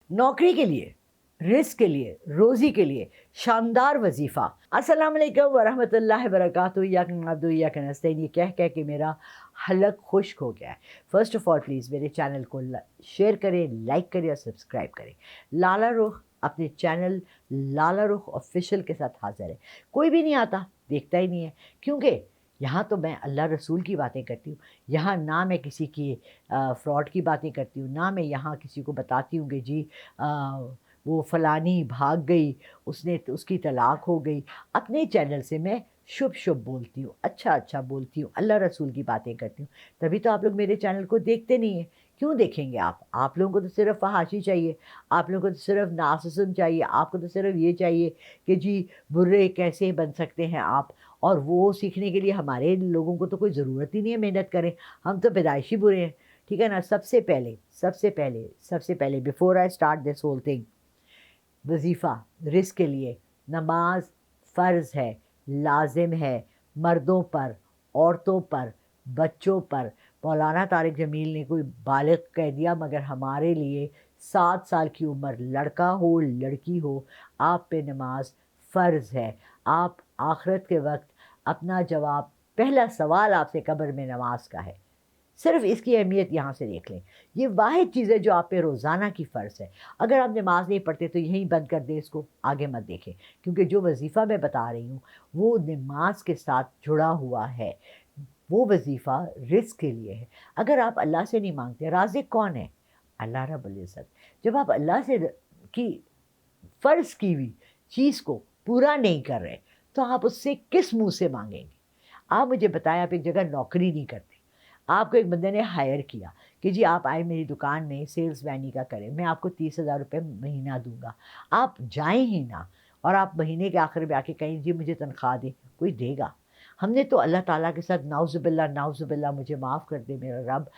नौकरी के लिए, रिस्क के लिए, रोज़ी के लिए शानदार वजीफ़ा। अस्सलाम वालेकुम वरहमतुल्लाहि वबरकातुहू। इय्याका नअबुदु व इय्याका नस्तईन। ये कह के मेरा हलक खुश्क हो गया है। फ़र्स्ट ऑफ़ ऑल प्लीज़ मेरे चैनल को शेयर करें, लाइक करें और सब्सक्राइब करें। लाला रुख अपने चैनल लाला रुख ऑफिशियल के साथ हाज़िर है। कोई भी नहीं आता, देखता ही नहीं है, क्योंकि यहाँ तो मैं अल्लाह रसूल की बातें करती हूँ। यहाँ ना मैं किसी की फ्रॉड की बातें करती हूँ, ना मैं यहाँ किसी को बताती हूँ कि जी वो फ़लानी भाग गई, उसकी तलाक हो गई। अपने चैनल से मैं शुभ शुभ बोलती हूँ, अच्छा अच्छा बोलती हूँ, अल्लाह रसूल की बातें करती हूँ। तभी तो आप लोग मेरे चैनल को देखते नहीं हैं। क्यों देखेंगे आप लोगों को तो सिर्फ़ फहाशी चाहिए, आप लोगों को तो सिर्फ़ नार्सिसिज़्म चाहिए, आपको तो सिर्फ़ ये चाहिए कि जी बुरे कैसे बन सकते हैं आप। और वो सीखने के लिए हमारे लोगों को तो कोई ज़रूरत ही नहीं है मेहनत करें, हम तो पैदाइशी बुरे हैं, ठीक है ना। सबसे पहले before I start this whole thing, वजीफ़ा रिस्क के लिए नमाज फ़र्ज़ है, लाजिम है, मर्दों पर, औरतों पर, बच्चों पर। मौलाना तारिक जमील ने कोई बालिग़ कह दिया, मगर हमारे लिए 7 साल की उम्र लड़का हो लड़की हो, आप पे नमाज फ़र्ज़ है। आप आखिरत के वक्त अपना जवाब, पहला सवाल आपसे कब्र में नमाज का है। सिर्फ़ इसकी अहमियत यहाँ से देख लें। ये वाहिद चीज़ है जो आप पे रोज़ाना की फ़र्ज़ है। अगर आप नमाज़ नहीं पढ़ते तो यहीं बंद कर दें इसको, आगे मत देखें, क्योंकि जो वजीफ़ा मैं बता रही हूँ वो नमाज के साथ जुड़ा हुआ है। वो वजीफ़ा रिज़्क़ के लिए है। अगर आप अल्लाह से नहीं मांगते, राज़िक़ कौन है? अल्लाह रब्बुल इज़्ज़त। जब आप अल्लाह से की फ़र्ज़ की हुई चीज़ को पूरा नहीं कर रहे, तो आप उससे किस मुँह से माँगेंगे? आप मुझे बताएं, आप एक जगह नौकरी नहीं करते, आपको एक बंदे ने हायर किया कि जी आप आए मेरी दुकान में सेल्स मैनी का करें, मैं आपको 30,000 रुपये महीना दूंगा। आप जाएं ही ना, और आप महीने के आखिर में आके कहें जी मुझे तनख्वाह दें, कोई देगा? हमने तो अल्लाह ताला के साथ नाउज़ुबिल्लाह मुझे माफ़ कर दे मेरा रब,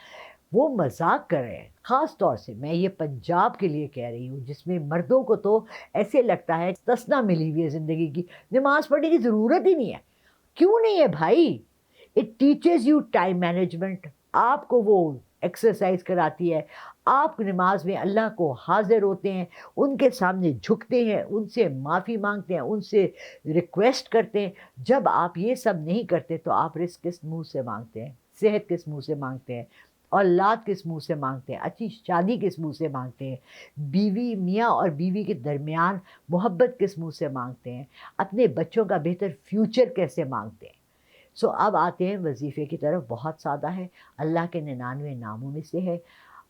वो मजाक कर रहे हैं। ख़ास तौर से मैं ये पंजाब के लिए कह रही हूँ, जिसमें मर्दों को तो ऐसे लगता है तसना मिली हुई है ज़िंदगी की, नमाज़ पढ़ने की ज़रूरत ही नहीं है। क्यों नहीं है भाई? It teaches you time management, आपको वो एक्सरसाइज कराती है। आप नमाज में अल्लाह को हाजिर होते हैं, उनके सामने झुकते हैं, उनसे माफ़ी मांगते हैं, उनसे रिक्वेस्ट करते हैं। जब आप ये सब नहीं करते तो आप रिस्क किस मुंह से मांगते हैं, सेहत किस मुंह से मांगते हैं, औलाद किस मुंह से मांगते हैं, अच्छी शादी किस मुंह से मांगते हैं, बीवी मियाँ और बीवी के दरमियान मोहब्बत किस मुंह से मांगते हैं, अपने बच्चों का बेहतर फ्यूचर कैसे मांगते हैं। सो अब आते हैं वजीफ़े की तरफ। बहुत सादा है, अल्लाह के 99 नामों में से है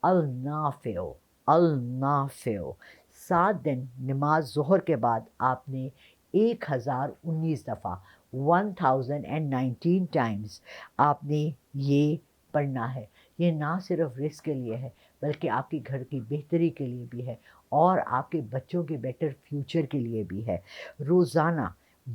अल-नाफ़िउ। अल-नाफ़िउ 7 दिन नमाज ज़ोहर के बाद आपने 1019 दफ़ा 1019 टाइम्स आपने ये पढ़ना है। ये ना सिर्फ रिस्क के लिए है, बल्कि आपके घर की बेहतरी के लिए भी है, और आपके बच्चों के बेटर फ्यूचर के लिए भी है। रोज़ाना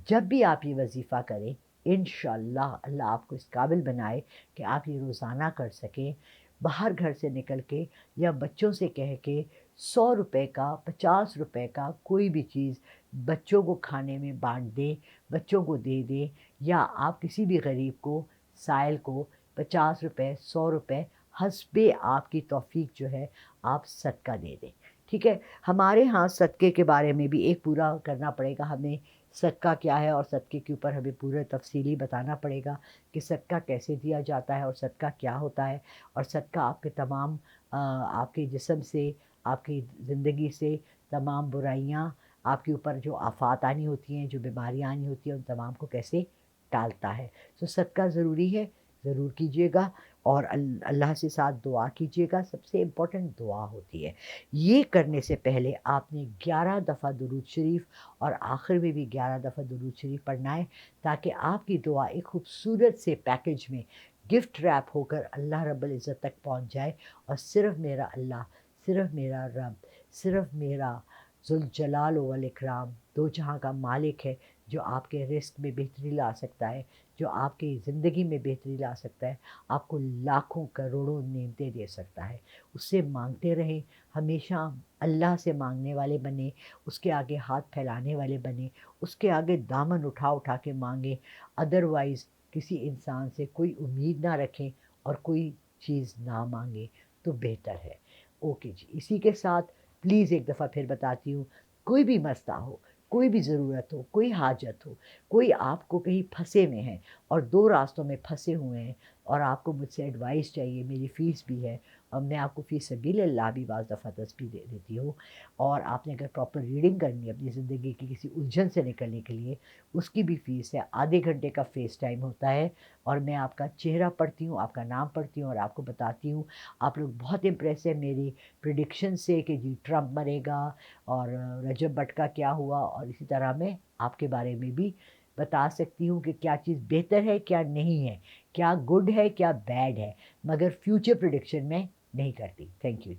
जब भी आप ये वजीफ़ा करें, इंशाअल्लाह अल्लाह आपको इस काबिल बनाए कि आप ये रोज़ाना कर सकें। बाहर घर से निकल के या बच्चों से कह के 100 रुपए का, 50 रुपए का कोई भी चीज़ बच्चों को खाने में बांट दें, बच्चों को दे दें, या आप किसी भी गरीब को, साइल को 50 रुपए, 100 रुपए हस्बे आपकी तौफीक जो है आप सदका दे दें। ठीक है। हमारे यहाँ सदक़े के बारे में भी एक पूरा करना पड़ेगा हमें। सदका क्या है और सदक़े के ऊपर हमें पूरे तफसीली बताना पड़ेगा कि सदका कैसे दिया जाता है और सदका क्या होता है। और सदका आपके तमाम आपके जिस्म से, आपकी ज़िंदगी से तमाम बुराइयां, आपके ऊपर जो आफ़ात आनी होती हैं, जो बीमारियां आनी होती हैं, उन तमाम को कैसे टालता है। तो सदका ज़रूरी है, ज़रूर कीजिएगा। और अल्लाह से साथ दुआ कीजिएगा, सबसे इम्पोर्टेंट दुआ होती है। ये करने से पहले आपने 11 दफ़ा दुरूद शरीफ और आखिर में भी 11 दफ़ा दुरूद शरीफ पढ़ना है, ताकि आपकी दुआ एक खूबसूरत से पैकेज में गिफ्ट रैप होकर अल्लाह रब्बुल इज़्ज़त तक पहुंच जाए। और सिर्फ़ मेरा अल्लाह, सिर्फ़ मेरा रब, सिर्फ़ मेरा ज़ुल जलाल वल इकराम, दो जहाँ का मालिक है, जो आपके रिस्क में बेहतरी ला सकता है, जो आपकी ज़िंदगी में बेहतरी ला सकता है, आपको लाखों करोड़ों नेमतें दे सकता है। उससे मांगते रहें, हमेशा अल्लाह से मांगने वाले बने, उसके आगे हाथ फैलाने वाले बने, उसके आगे दामन उठा उठा के मांगें। अदरवाइज़ किसी इंसान से कोई उम्मीद ना रखें और कोई चीज़ ना मांगें तो बेहतर है। ओके जी, इसी के साथ پلیز ایک دفعہ پھر بتاتی ہوں، کوئی بھی مسئلہ ہو، کوئی بھی ضرورت ہو، کوئی حاجت ہو، کوئی آپ کو کہیں پھنسے ہوئے ہیں اور دو راستوں میں پھنسے ہوئے ہیں اور آپ کو مجھ سے ایڈوائس چاہیے، میری فیس بھی ہے اور میں آپ کو فی سبیل اللہ بھی بعض دفعہ تسبیح دے دیتی ہوں، اور آپ نے اگر پراپر ریڈنگ کرنی ہے اپنی زندگی کی کسی الجھن سے نکلنے کے لیے، اس کی بھی فیس ہے، آدھے گھنٹے کا فیس ٹائم ہوتا ہے، اور میں آپ کا چہرہ پڑھتی ہوں، آپ کا نام پڑھتی ہوں اور آپ کو بتاتی ہوں. آپ لوگ بہت امپریس ہیں میری پریڈکشن سے کہ جی ٹرمپ مرے گا اور رجب بٹ کا کیا ہوا، اور اسی طرح میں آپ کے بارے میں بھی بتا سکتی ہوں کہ کیا چیز بہتر ہے کیا نہیں ہے، کیا گڈ ہے کیا بیڈ ہے، مگر فیوچر پریڈکشن میں نہیں کرتی. Thank you G.